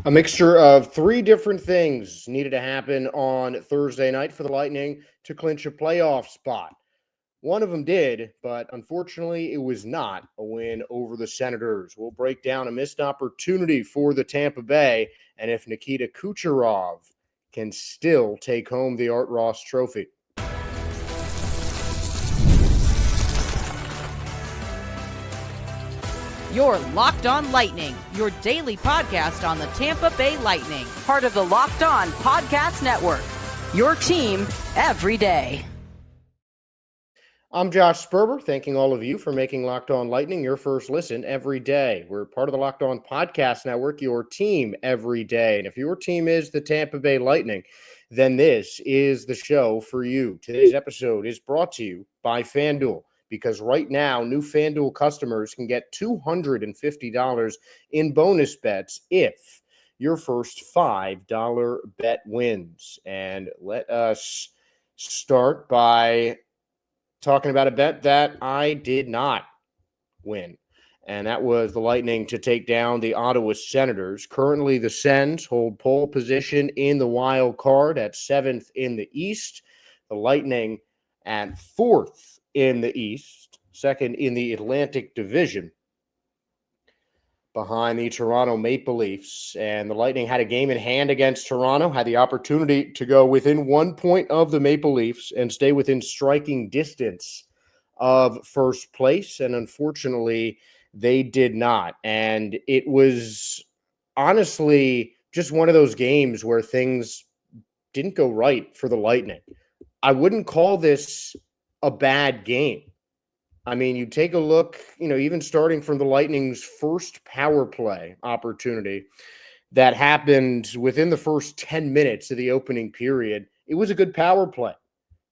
A mixture of three different things needed to happen on Thursday night for the Lightning to clinch a playoff spot. One of them did, but unfortunately, it was not a win over the Senators. We'll break down a missed opportunity for the Tampa Bay and if Nikita Kucherov can still take home the Art Ross Trophy. You're Locked On Lightning, your daily podcast on the Tampa Bay Lightning, part of the Locked On Podcast Network, your team every day. I'm Josh Sperber, thanking all of you for making Locked On Lightning your first listen every day. We're part of the Locked On Podcast Network, your team every day. And if your team is the Tampa Bay Lightning, then this is the show for you. Today's episode is brought to you by FanDuel, because right now, new FanDuel customers can get $250 in bonus bets if your first $5 bet wins. And let us start by talking about a bet that I did not win, and that was the Lightning to take down the Ottawa Senators. Currently, the Sens hold pole position in the wild card at 7th in the East. The Lightning at 4th in the East, 2nd in the Atlantic Division, behind the Toronto Maple Leafs. And the Lightning had a game in hand against Toronto, had the opportunity to go within 1 point of the Maple Leafs and stay within striking distance of first place. And unfortunately, they did not. And it was honestly just one of those games where things didn't go right for the Lightning. I wouldn't call this a bad game. I mean, you take a look, even starting from the Lightning's first power play opportunity that happened within the first 10 minutes of the opening period, it was a good power play.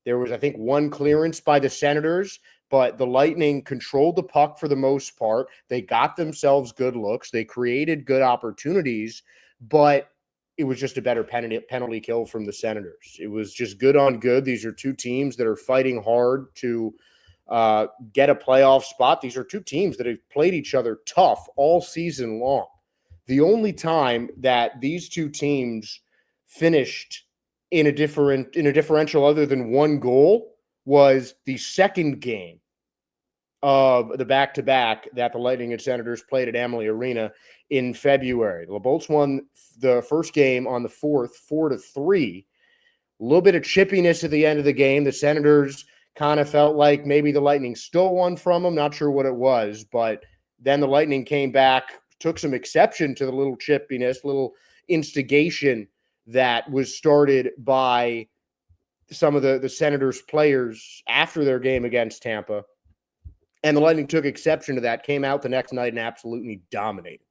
There was, I think, one clearance by the Senators, but the Lightning controlled the puck for the most part. They got themselves good looks. They created good opportunities, but it was just a better penalty kill from the Senators. It was just good on good. These are two teams that are fighting hard to get a playoff spot. These are two teams that have played each other tough all season long. The only time that these two teams finished in a differential other than one goal was the second game of the back-to-back that the Lightning and Senators played at Amalie Arena in February. The Bolts won the first game on the 4th, 4-3. A little bit of chippiness at the end of the game. The Senators kind of felt like maybe the Lightning stole one from them. Not sure what it was, but then the Lightning came back, took some exception to the little chippiness, little instigation that was started by some of the Senators players after their game against Tampa. And the Lightning took exception to that, came out the next night and absolutely dominated.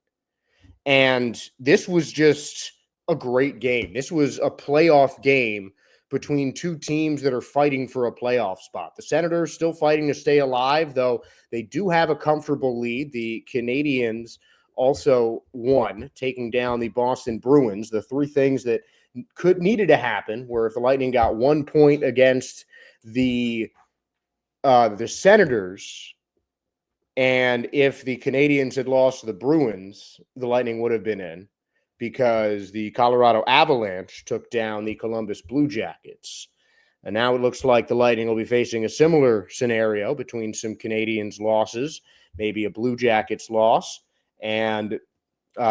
And this was just a great game. This was a playoff game between two teams that are fighting for a playoff spot. The Senators still fighting to stay alive, though they do have a comfortable lead. The Canadiens also won, taking down the Boston Bruins. The three things that needed to happen were if the Lightning got 1 point against the Senators, and if the Canadiens had lost to the Bruins, the Lightning would have been in, because the Colorado Avalanche took down the Columbus Blue Jackets. And now it looks like the Lightning will be facing a similar scenario between some Canadiens losses, maybe a Blue Jackets loss, and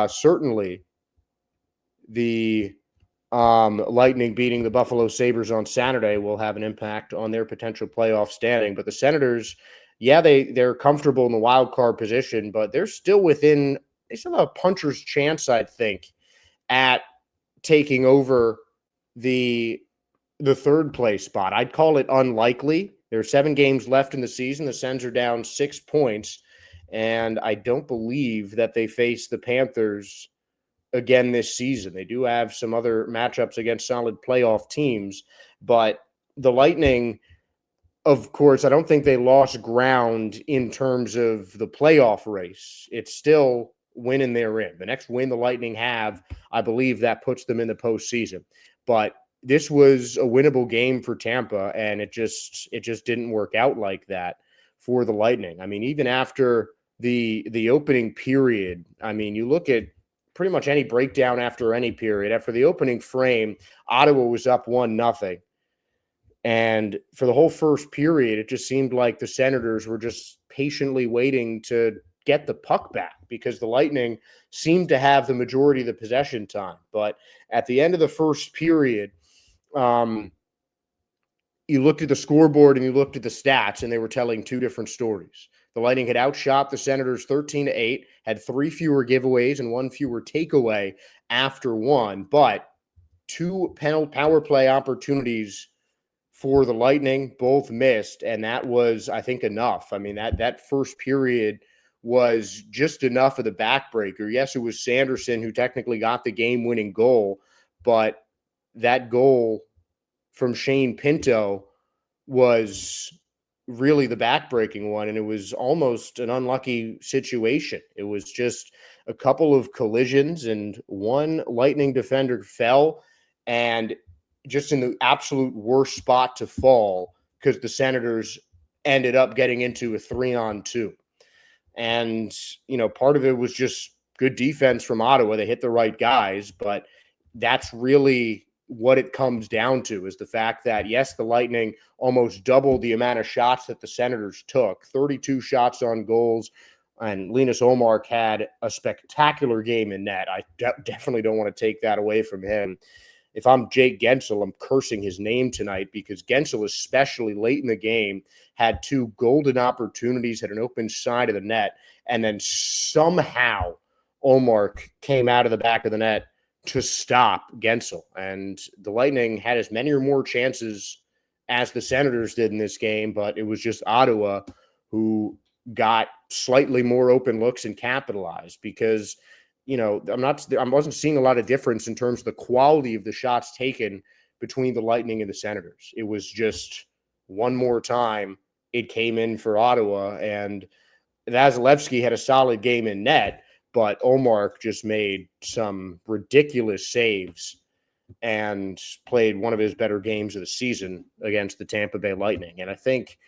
certainly the Lightning beating the Buffalo Sabres on Saturday will have an impact on their potential playoff standing. But the Senators, they're comfortable in the wild card position, but they're still within – they still have a puncher's chance, I think, at taking over the third place spot. I'd call it unlikely. There are 7 games left in the season. The Sens are down 6 points, and I don't believe that they face the Panthers again this season. They do have some other matchups against solid playoff teams, but the Lightning, of course, I don't think they lost ground in terms of the playoff race. It's still win and they're in. The next win the Lightning have, I believe that puts them in the postseason. But this was a winnable game for Tampa, and it just didn't work out like that for the Lightning. I mean, even after the opening period, I mean, you look at pretty much any breakdown after any period. After the opening frame, Ottawa was up 1-0. And for the whole first period, it just seemed like the Senators were just patiently waiting to get the puck back because the Lightning seemed to have the majority of the possession time. But at the end of the first period, you looked at the scoreboard and you looked at the stats, and they were telling two different stories. The Lightning had outshot the Senators 13-8, had 3 fewer giveaways and 1 fewer takeaway after one, but 2 power play opportunities for the Lightning both missed, and that was, I think, enough. I mean, that first period was just enough of the backbreaker. Yes, it was Sanderson who technically got the game-winning goal, but that goal from Shane Pinto was really the backbreaking one, and it was almost an unlucky situation. It was just a couple of collisions, and one Lightning defender fell, and just in the absolute worst spot to fall because the Senators ended up getting into a 3-on-2. And, part of it was just good defense from Ottawa. They hit the right guys, but that's really what it comes down to is the fact that, yes, the Lightning almost doubled the amount of shots that the Senators took, 32 shots on goals, and Linus Ullmark had a spectacular game in net. I definitely don't want to take that away from him. If I'm Jake Gensel, I'm cursing his name tonight because Gensel, especially late in the game, had 2 golden opportunities, had an open side of the net, and then somehow Ullmark came out of the back of the net to stop Gensel. And the Lightning had as many or more chances as the Senators did in this game, but it was just Ottawa who got slightly more open looks and capitalized because – I wasn't seeing a lot of difference in terms of the quality of the shots taken between the Lightning and the Senators. It was just one more time it came in for Ottawa, and Vasilevsky had a solid game in net, but Ullmark just made some ridiculous saves and played one of his better games of the season against the Tampa Bay Lightning. And I think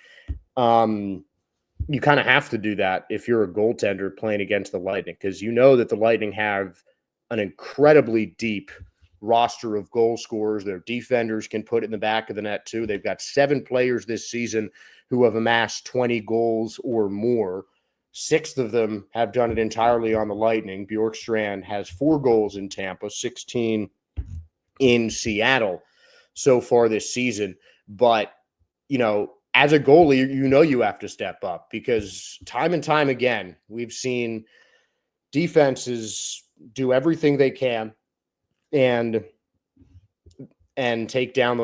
you kind of have to do that if you're a goaltender playing against the Lightning, because that the Lightning have an incredibly deep roster of goal scorers. Their defenders can put it in the back of the net too. They've got 7 players this season who have amassed 20 goals or more. 6 of them have done it entirely on the Lightning. Bjorkstrand has 4 goals in Tampa, 16 in Seattle so far this season. But, as a goalie, you have to step up because time and time again, we've seen defenses do everything they can and take down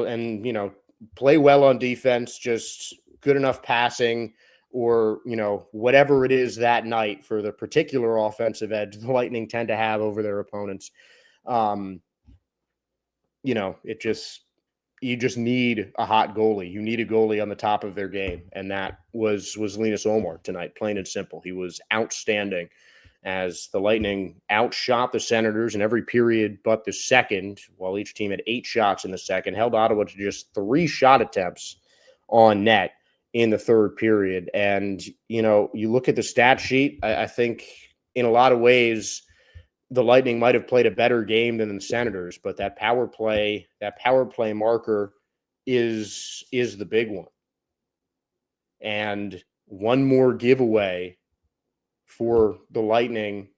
play well on defense, just good enough passing or, whatever it is that night for the particular offensive edge the Lightning tend to have over their opponents. You just need a hot goalie. You need a goalie on the top of their game. And that was Linus Ullmark tonight, plain and simple. He was outstanding as the Lightning outshot the Senators in every period but the second, while each team had 8 shots in the second, held Ottawa to just 3 shot attempts on net in the third period. And, you look at the stat sheet, I think in a lot of ways, the Lightning might have played a better game than the Senators, but that power play marker is the big one. And one more giveaway for the Lightning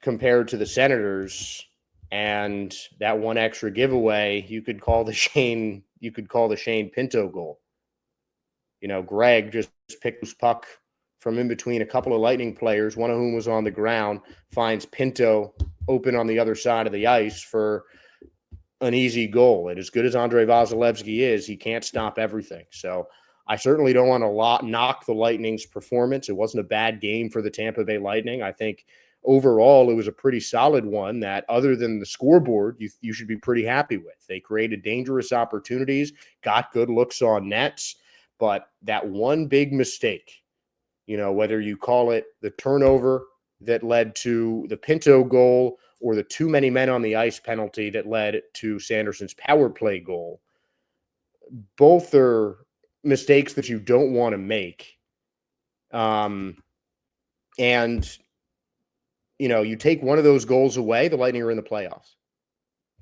compared to the Senators, and that one extra giveaway you could call the Shane Pinto goal. Greg just picked his puck from in between a couple of Lightning players, one of whom was on the ground, finds Pinto open on the other side of the ice for an easy goal. And as good as Andrei Vasilevsky is, he can't stop everything. So I certainly don't want to knock the Lightning's performance. It wasn't a bad game for the Tampa Bay Lightning. I think overall it was a pretty solid one that, other than the scoreboard, you should be pretty happy with. They created dangerous opportunities, got good looks on nets, but that one big mistake, whether you call it the turnover that led to the Pinto goal or the too many men on the ice penalty that led to Sanderson's power play goal, both are mistakes that you don't want to make. And you take one of those goals away, the Lightning are in the playoffs.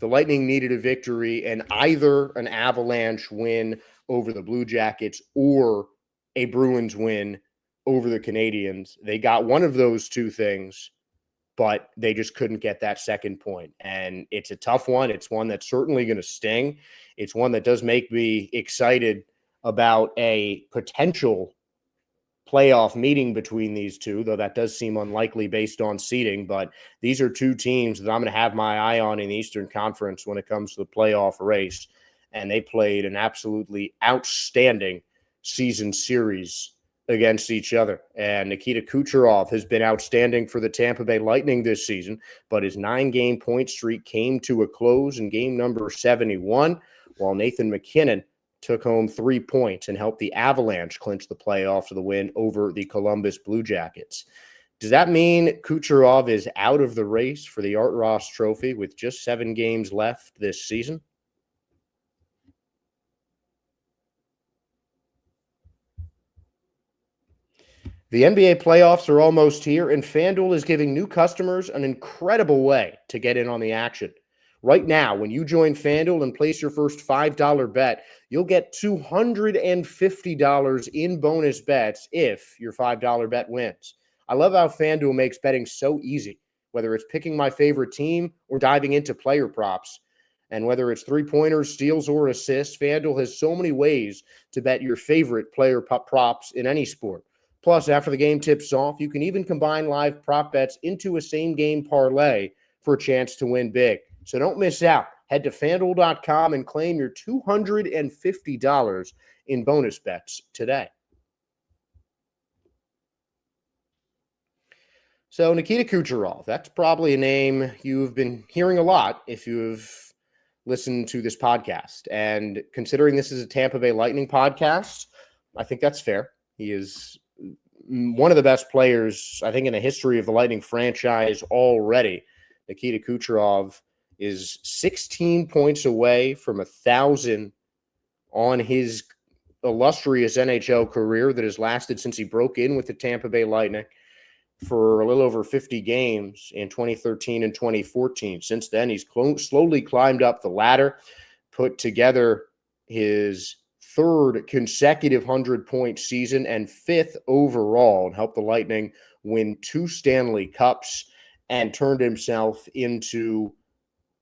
The Lightning needed a victory and either an Avalanche win over the Blue Jackets or a Bruins win over the Canadiens. They got one of those two things, but they just couldn't get that second point. And it's a tough one. It's one that's certainly going to sting. It's one that does make me excited about a potential playoff meeting between these two, though that does seem unlikely based on seeding. But these are two teams that I'm going to have my eye on in the Eastern Conference when it comes to the playoff race. And they played an absolutely outstanding season series against each other. And Nikita Kucherov has been outstanding for the Tampa Bay Lightning this season, but his 9-game point streak came to a close in game number 71, while Nathan MacKinnon took home 3 points and helped the Avalanche clinch the playoffs with a win over the Columbus Blue Jackets. Does that mean Kucherov is out of the race for the Art Ross Trophy with just 7 games left this season? The NBA playoffs are almost here, and FanDuel is giving new customers an incredible way to get in on the action. Right now, when you join FanDuel and place your first $5 bet, you'll get $250 in bonus bets if your $5 bet wins. I love how FanDuel makes betting so easy, whether it's picking my favorite team or diving into player props. And whether it's three-pointers, steals, or assists, FanDuel has so many ways to bet your favorite player props in any sport. Plus, after the game tips off, you can even combine live prop bets into a same-game parlay for a chance to win big. So don't miss out. Head to FanDuel.com and claim your $250 in bonus bets today. So Nikita Kucherov, that's probably a name you've been hearing a lot if you've listened to this podcast. And considering this is a Tampa Bay Lightning podcast, I think that's fair. He is one of the best players, I think, in the history of the Lightning franchise already. Nikita Kucherov is 16 points away from 1,000 on his illustrious NHL career that has lasted since he broke in with the Tampa Bay Lightning for a little over 50 games in 2013 and 2014. Since then, he's slowly climbed up the ladder, put together his third consecutive 100-point season and 5th overall, and helped the Lightning win 2 Stanley Cups and turned himself into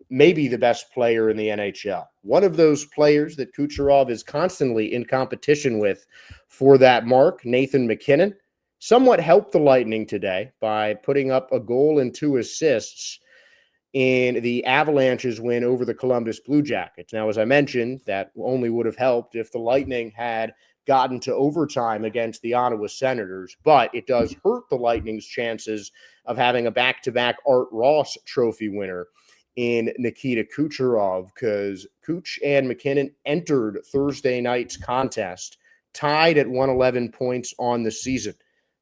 maybe the best player in the NHL. One of those players that Kucherov is constantly in competition with for that mark, Nathan MacKinnon, somewhat helped the Lightning today by putting up a goal and 2 assists in the Avalanche's win over the Columbus Blue Jackets. Now, as I mentioned, that only would have helped if the Lightning had gotten to overtime against the Ottawa Senators, but it does hurt the Lightning's chances of having a back-to-back Art Ross Trophy winner in Nikita Kucherov, because Kuch and MacKinnon entered Thursday night's contest tied at 111 points on the season.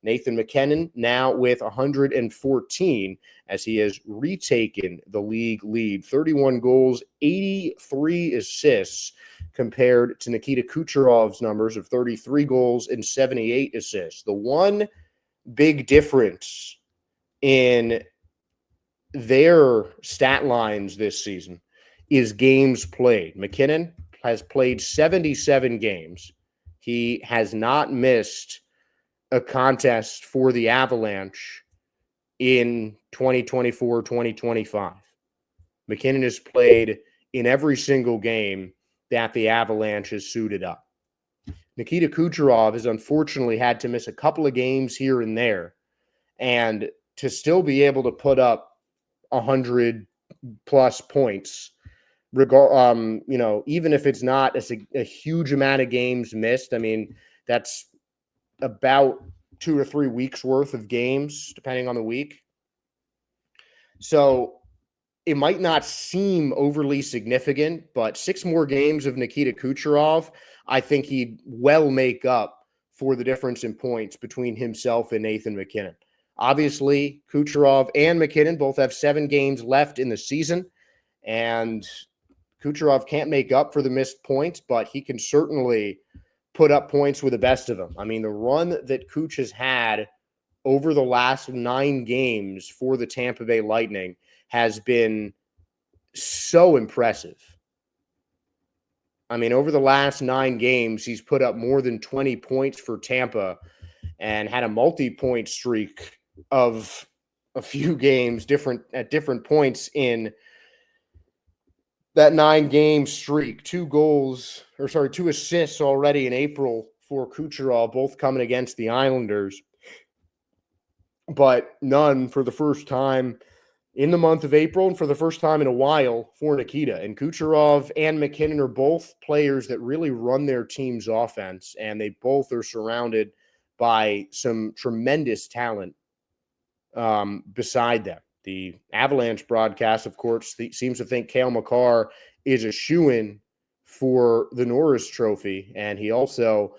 Nathan MacKinnon now with 114 as he has retaken the league lead. 31 goals, 83 assists compared to Nikita Kucherov's numbers of 33 goals and 78 assists. The one big difference in their stat lines this season is games played. MacKinnon has played 77 games. He has not missed a contest for the Avalanche in 2024-2025. MacKinnon has played in every single game that the Avalanche has suited up. Nikita Kucherov has unfortunately had to miss a couple of games here and there, and to still be able to put up 100-plus points, even if it's not a huge amount of games missed. I mean, that's about 2 or 3 weeks worth of games, depending on the week. So it might not seem overly significant, but 6 more games of Nikita Kucherov, I think he'd well make up for the difference in points between himself and Nathan MacKinnon. Obviously, Kucherov and MacKinnon both have 7 games left in the season, and Kucherov can't make up for the missed points, but he can certainly put up points with the best of them. I mean, the run that Kuch has had over the last 9 games for the Tampa Bay Lightning has been so impressive. I mean, over the last 9 games, he's put up more than 20 points for Tampa and had a multi-point streak of a few games at different points in that 9-game streak. 2 assists already in April for Kucherov, both coming against the Islanders, but none for the first time in the month of April and for the first time in a while for Nikita. And Kucherov and McKinnon are both players that really run their team's offense, and they both are surrounded by some tremendous talent beside them. The Avalanche broadcast, of course, seems to think Cale Makar is a shoo-in for the Norris Trophy, and he also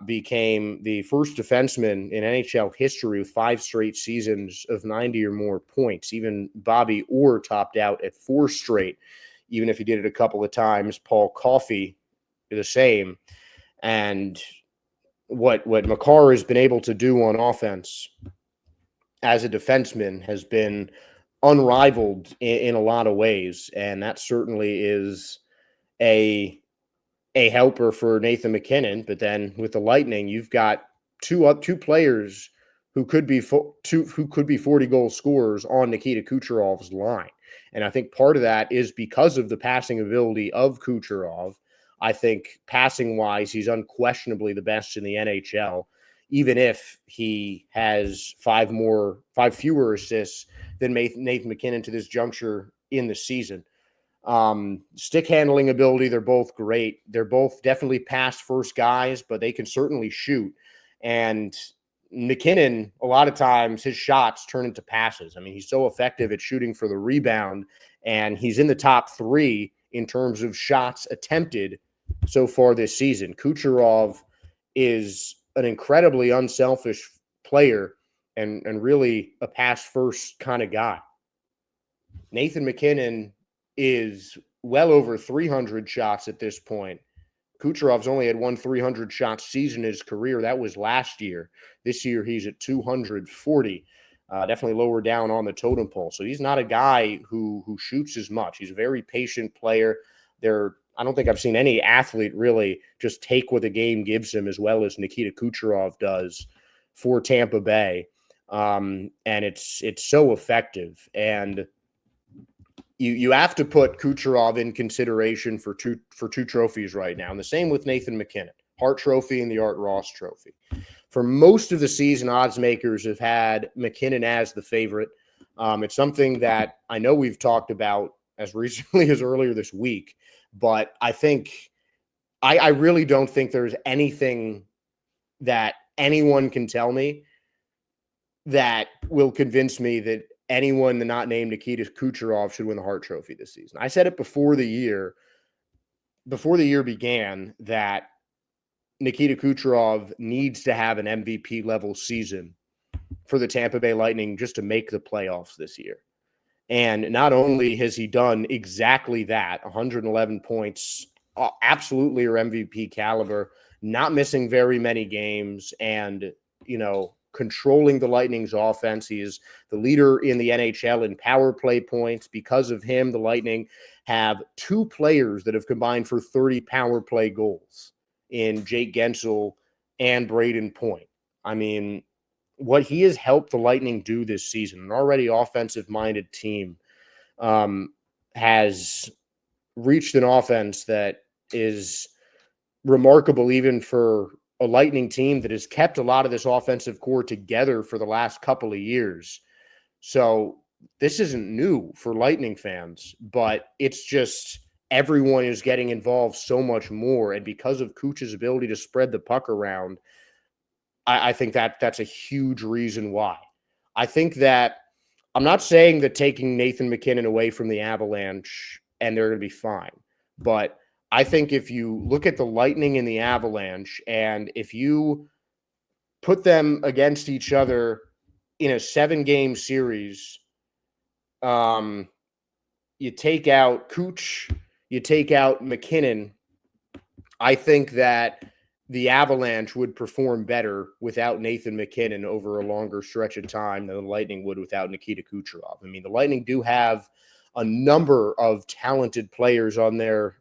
became the first defenseman in NHL history with 5 straight seasons of 90 or more points. Even Bobby Orr topped out at 4 straight, even if he did it a couple of times. Paul Coffey the same. And what Makar has been able to do on offense as a defenseman has been unrivaled in a lot of ways, and that certainly is a helper for Nathan McKinnon. But then with the Lightning, you've got two players who could be 40-goal scorers on Nikita Kucherov's line. And I think part of that is because of the passing ability of Kucherov. I think passing-wise, he's unquestionably the best in the NHL, even if he has 5 fewer assists than Nathan McKinnon to this juncture in the season. Stick handling ability, they're both great. They're both definitely pass first guys, but they can certainly shoot. And McKinnon, a lot of times his shots turn into passes. I mean, he's so effective at shooting for the rebound, and he's in the top 3 in terms of shots attempted so far this season. Kucherov is an incredibly unselfish player and really a pass first kind of guy. Nathan McKinnon is well over 300 shots at this point. Kucherov's only had 1 300-shot season in his career. That was last year. This year, he's at 240. Definitely lower down on the totem pole. So he's not a guy who shoots as much. He's a very patient player. I don't think I've seen any athlete really just take what the game gives him as well as Nikita Kucherov does for Tampa Bay. And it's so effective. And you have to put Kucherov in consideration for two trophies right now. And the same with Nathan McKinnon, Hart Trophy and the Art Ross Trophy. For most of the season, odds makers have had McKinnon as the favorite. It's something that I know we've talked about as recently as earlier this week, but I think I really don't think there's anything that anyone can tell me that will convince me that anyone not named Nikita Kucherov should win the Hart Trophy this season. I said it before the year began, that Nikita Kucherov needs to have an MVP level season for the Tampa Bay Lightning just to make the playoffs this year. And not only has he done exactly that, 111 points, absolutely are MVP caliber, not missing very many games, and, controlling the Lightning's offense. He is the leader in the NHL in power play points. Because of him, the Lightning have 2 players that have combined for 30 power play goals in Jake Gensel and Braden Point. I mean, what he has helped the Lightning do this season, an already offensive-minded team, has reached an offense that is remarkable even for a Lightning team that has kept a lot of this offensive core together for the last couple of years. So this isn't new for Lightning fans, but it's just everyone is getting involved so much more. And because of Kuch's ability to spread the puck around, I think that's a huge reason why. I think that I'm not saying that taking Nathan McKinnon away from the Avalanche and they're going to be fine, but I think if you look at the Lightning and the Avalanche, and if you put them against each other in a 7-game series, you take out Kuch, you take out McKinnon, I think that the Avalanche would perform better without Nathan MacKinnon over a longer stretch of time than the Lightning would without Nikita Kucherov. I mean, the Lightning do have a number of talented players on their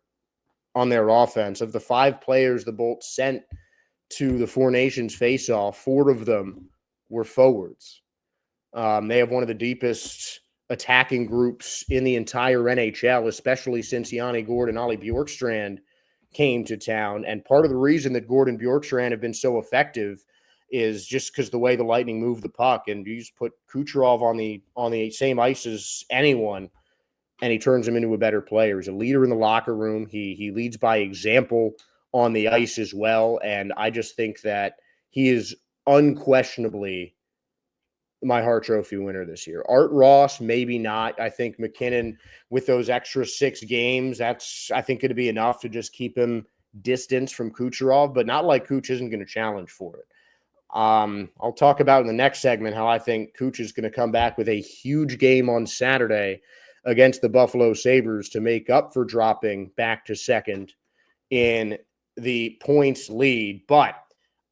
offense. Of the 5 players the Bolts sent to the Four Nations face-off, 4 of them were forwards. They have one of the deepest attacking groups in the entire NHL, especially since Yanni Gourde and Ollie Bjorkstrand came to town. And part of the reason that Gourde and Bjorkstrand have been so effective is just because the way the Lightning move the puck, and you just put Kucherov on the same ice as anyone, and he turns him into a better player. He's a leader in the locker room. He leads by example on the ice as well. And I just think that he is unquestionably my Hart Trophy winner this year. Art Ross, maybe not. I think MacKinnon, with those extra 6 games, that's, I think, going to be enough to just keep him distance from Kucherov, but not like Kuch isn't going to challenge for it. I'll talk about in the next segment how I think Kuch is going to come back with a huge game on Saturday against the Buffalo Sabres to make up for dropping back to second in the points lead. But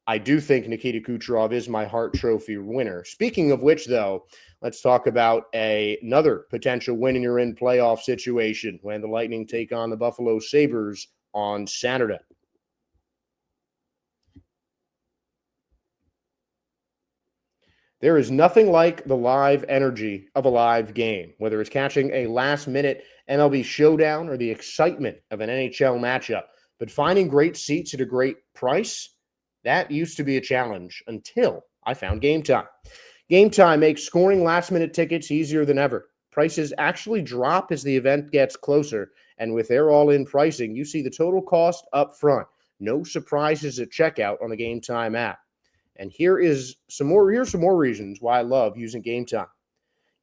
I do think Nikita Kucherov is my Hart Trophy winner. Speaking of which, though, let's talk about another potential win-and-you're-in playoff situation when the Lightning take on the Buffalo Sabres on Saturday. There is nothing like the live energy of a live game, whether it's catching a last-minute MLB showdown or the excitement of an NHL matchup. But finding great seats at a great price, that used to be a challenge until I found Game Time. Game Time makes scoring last-minute tickets easier than ever. Prices actually drop as the event gets closer, and with their all-in pricing, you see the total cost up front. No surprises at checkout on the Game Time app. And here's some more reasons why I love using Game Time.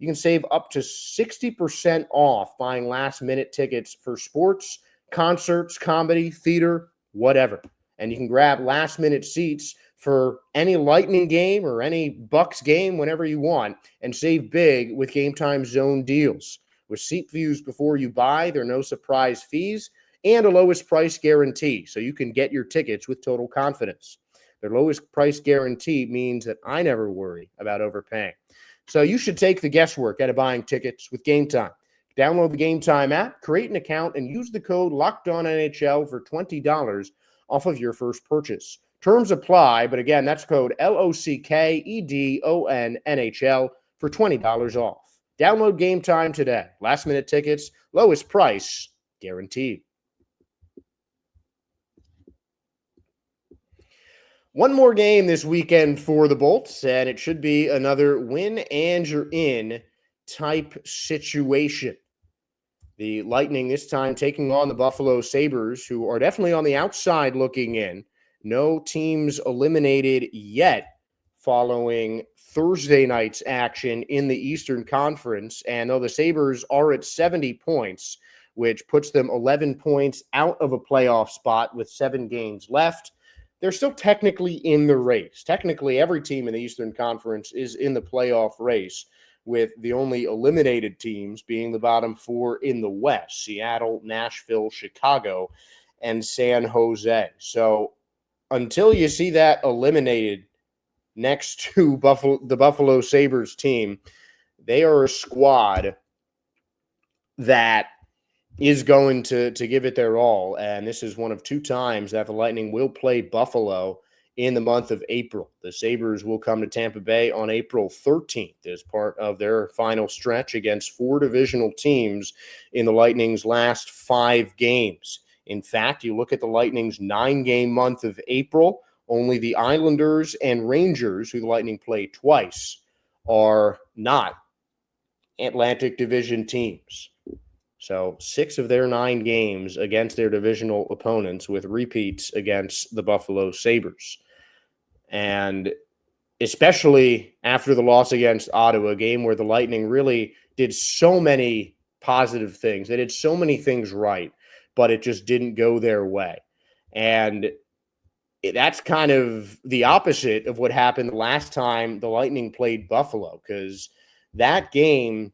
You can save up to 60% off buying last-minute tickets for sports, concerts, comedy, theater, whatever. And you can grab last-minute seats for any Lightning game or any Bucks game whenever you want and save big with Game Time Zone deals. With seat views before you buy, there are no surprise fees and a lowest price guarantee, so you can get your tickets with total confidence. Their lowest price guarantee means that I never worry about overpaying. So you should take the guesswork out of buying tickets with Game Time. Download the Game Time app, create an account, and use the code LOCKEDONNHL for $20 off of your first purchase. Terms apply, but again, that's code LOCKEDONNHL for $20 off. Download Game Time today. Last minute tickets, lowest price, guaranteed. One more game this weekend for the Bolts, and it should be another win and you're in type situation. The Lightning this time taking on the Buffalo Sabres, who are definitely on the outside looking in. No teams eliminated yet following Thursday night's action in the Eastern Conference. And though the Sabres are at 70 points, which puts them 11 points out of a playoff spot with 7 games left, they're still technically in the race. Technically, every team in the Eastern Conference is in the playoff race, with the only eliminated teams being the bottom 4 in the West: Seattle, Nashville, Chicago, and San Jose. So until you see that eliminated next to the Buffalo Sabres team, they are a squad that is going to give it their all. And this is one of 2 times that the Lightning will play Buffalo in the month of April. The Sabres will come to Tampa Bay on April 13th as part of their final stretch against 4 divisional teams in the Lightning's last 5 games. In fact, you look at the Lightning's 9-game month of April, only the Islanders and Rangers, who the Lightning play twice, are not Atlantic Division teams. So 6 of their 9 games against their divisional opponents, with repeats against the Buffalo Sabres. And especially after the loss against Ottawa, a game where the Lightning really did so many positive things. They did so many things right, but it just didn't go their way. And that's kind of the opposite of what happened last time the Lightning played Buffalo, because that game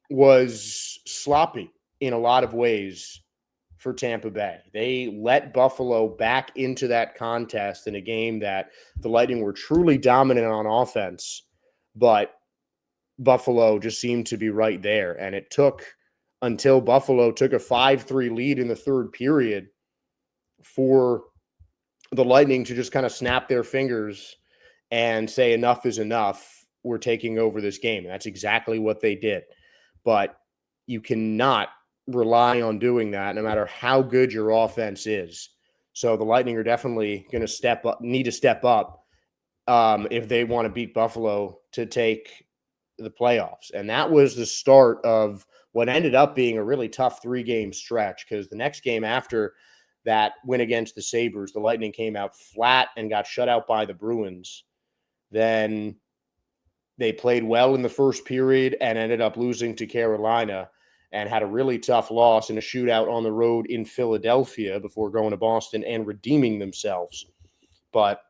was sloppy in a lot of ways for Tampa Bay. They let Buffalo back into that contest in a game that the Lightning were truly dominant on offense, but Buffalo just seemed to be right there. And it took until Buffalo took a 5-3 lead in the third period for the Lightning to just kind of snap their fingers and say enough is enough. We're taking over this game. And that's exactly what they did. But you cannot rely on doing that no matter how good your offense is. So the Lightning are definitely going to need to step up if they want to beat Buffalo to take the playoffs. And that was the start of what ended up being a really tough 3-game stretch, because the next game after that win against the Sabres, the Lightning came out flat and got shut out by the Bruins. Then they played well in the first period and ended up losing to Carolina and had a really tough loss in a shootout on the road in Philadelphia before going to Boston and redeeming themselves. But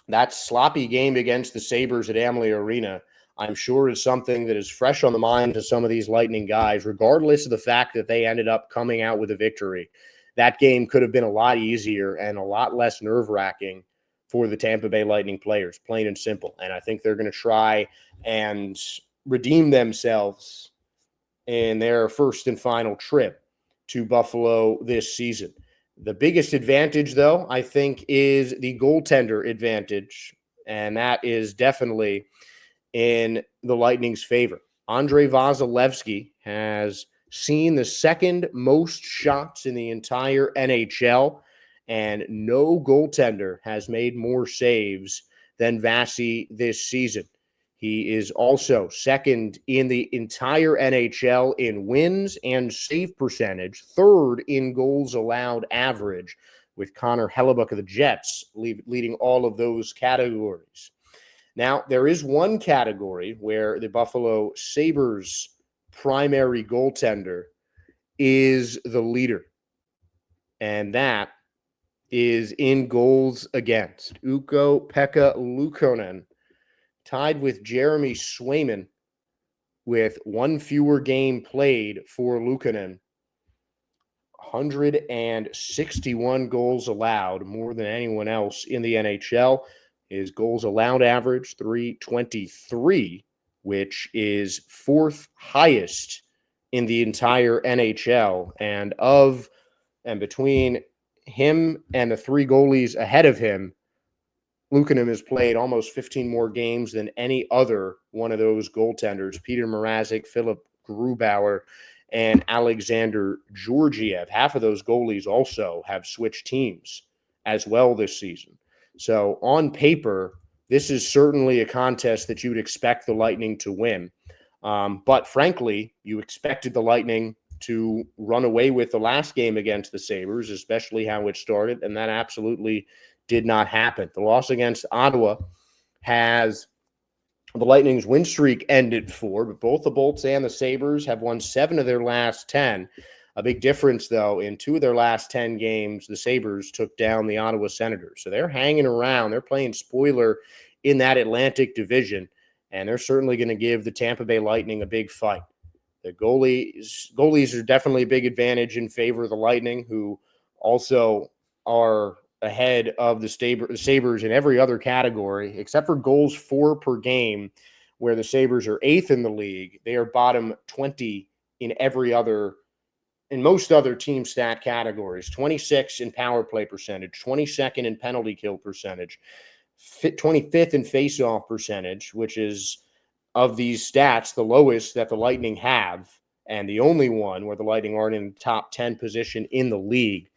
that sloppy game against the Sabres at Amalie Arena, I'm sure, is something that is fresh on the mind to some of these Lightning guys, regardless of the fact that they ended up coming out with a victory. That game could have been a lot easier and a lot less nerve-wracking for the Tampa Bay Lightning players, plain and simple. And I think they're going to try and redeem themselves in their first and final trip to Buffalo this season. The biggest advantage, though, I think, is the goaltender advantage, and that is definitely in the Lightning's favor. Andrei Vasilevsky has seen the second most shots in the entire NHL, and no goaltender has made more saves than Vasi this season. He is also second in the entire NHL in wins and save percentage, third in goals allowed average, with Connor Hellebuyck of the Jets leading all of those categories. Now, there is one category where the Buffalo Sabres' primary goaltender is the leader, and that is in goals against. Ukko-Pekka Luukkonen, tied with Jeremy Swayman with one fewer game played for Luukkonen. 161 goals allowed, more than anyone else in the NHL. His goals allowed average, 323, which is fourth highest in the entire NHL. And between him and the three goalies ahead of him, Luukkonen has played almost 15 more games than any other one of those goaltenders. Peter Mrazek, Philip Grubauer, and Alexander Georgiev. Half of those goalies also have switched teams as well this season. So on paper, this is certainly a contest that you would expect the Lightning to win. But frankly, you expected the Lightning to run away with the last game against the Sabres, especially how it started, and that absolutely did not happen. The loss against Ottawa has the Lightning's win streak ended for, but both the Bolts and the Sabres have won 7 of their last 10. A big difference, though, in 2 of their last 10 games, the Sabres took down the Ottawa Senators. So they're hanging around. They're playing spoiler in that Atlantic division, and they're certainly going to give the Tampa Bay Lightning a big fight. The goalies are definitely a big advantage in favor of the Lightning, who also are ahead of the Sabres in every other category, except for goals for per game, where the Sabres are 8th in the league. They are bottom 20 in most other team stat categories. 26 in power play percentage, 22nd in penalty kill percentage, 25th in face-off percentage, which is, of these stats, the lowest that the Lightning have, and the only one where the Lightning aren't in the top 10 position in the league.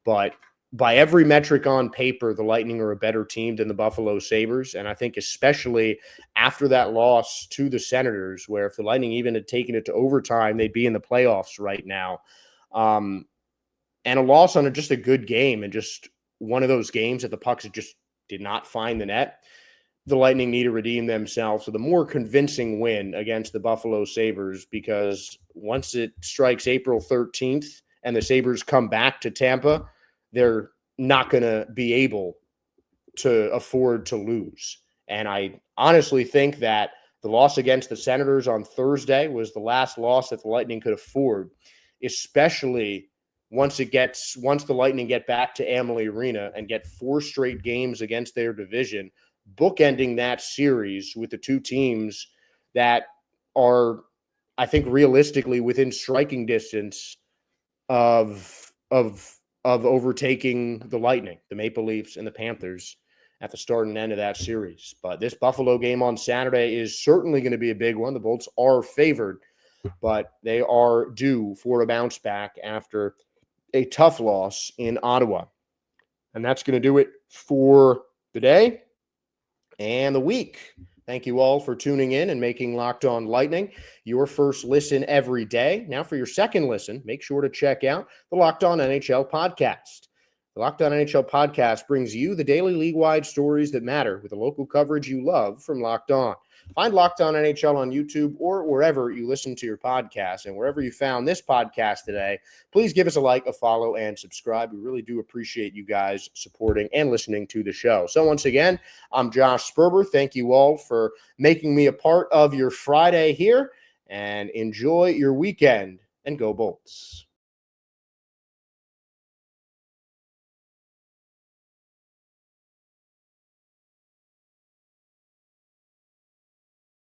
But by every metric on paper, the Lightning are a better team than the Buffalo Sabres. And I think especially after that loss to the Senators, where if the Lightning even had taken it to overtime, they'd be in the playoffs right now. And a loss on just a good game, and just one of those games that the pucks just did not find the net. The Lightning need to redeem themselves with a more convincing win against the Buffalo Sabres, because once it strikes April 13th and the Sabres come back to Tampa, they're not going to be able to afford to lose. And I honestly think that the loss against the Senators on Thursday was the last loss that the Lightning could afford, especially once the Lightning get back to Amalie Arena and get 4 straight games against their division, bookending that series with the two teams that are, I think, realistically within striking distance of overtaking the Lightning, the Maple Leafs, and the Panthers at the start and end of that series. But this Buffalo game on Saturday is certainly going to be a big one. The Bolts are favored, but they are due for a bounce back after a tough loss in Ottawa. And that's going to do it for the day and the week. Thank you all for tuning in and making Locked On Lightning your first listen every day. Now for your second listen, make sure to check out the Locked On NHL podcast. The Locked On NHL podcast brings you the daily league-wide stories that matter with the local coverage you love from Locked On. Find Locked On NHL on YouTube or wherever you listen to your podcast. And wherever you found this podcast today, please give us a like, a follow, and subscribe. We really do appreciate you guys supporting and listening to the show. So once again, I'm Josh Sperber. Thank you all for making me a part of your Friday here, and enjoy your weekend, and go Bolts.